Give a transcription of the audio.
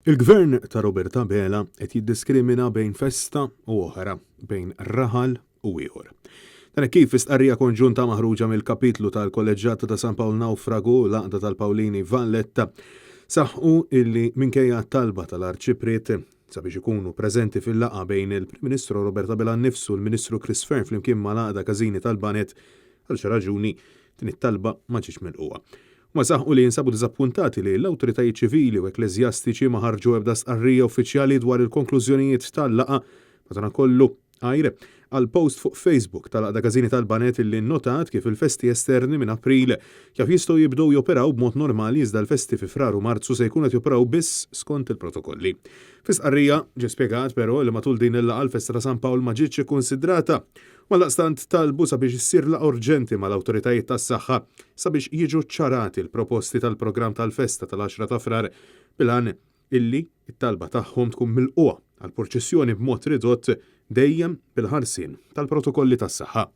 Il-Gvern ta' Roberta Bela qed jiddiskrimina bejn festa u oħra, bejn raħal u ieħor. Dan kif istqarrija konġunta maħruġa mill-kapitlu tal-Kolleġġjata ta' San Pawl Nawfragu u l-Għaqda tal-Pawlini Valletta saħħu illi minkejja talba tal-Arċipriet sabiex ikunu preżenti fil-laqgħa bejn il-Prim Ministru Roberta Bela nnifsu u l-Ministru Chris Fern flimkien ma' l-Għaqda Każini tal-Banet għal xi raġuni din it-talba ma ġietx milquha. Ma saħħu li jinsabu diżappuntati li l-awtoritajiet ċivili u ekleżjastiċi ma ħarġu ebda stqarrija uffiċjali dwar il-konklużjonijiet tal-laqgħa madankollu għajre għal post fuq Facebook tal-Għaqda Każini tal-Banet illi nnotat kif il-festi esterni minn April kif jistgħu jibdew joperaw b'mod normali iżda l-festi fi Frar u Marzu se jkunu qed joperaw biss skont il-protokolli. Fis-stqarrija ġie spjegat però li matul din il-laqgħa l-Festa ta' San Pawl ma ġietx ikkunsidrata mal-daqstant talbu sabiex issir laqgħa urġenti mal-awtoritajiet tas-saħħa sabiex jiġu ċċarati l-proposti tal-programm tal-festa tal-10 ta' Frar bil-għan illi it-talba tagħhom tkun milquha għall-proċessjoni b'mod ridott dejjem bil-ħarsien tal-protokolli tas-saħħa.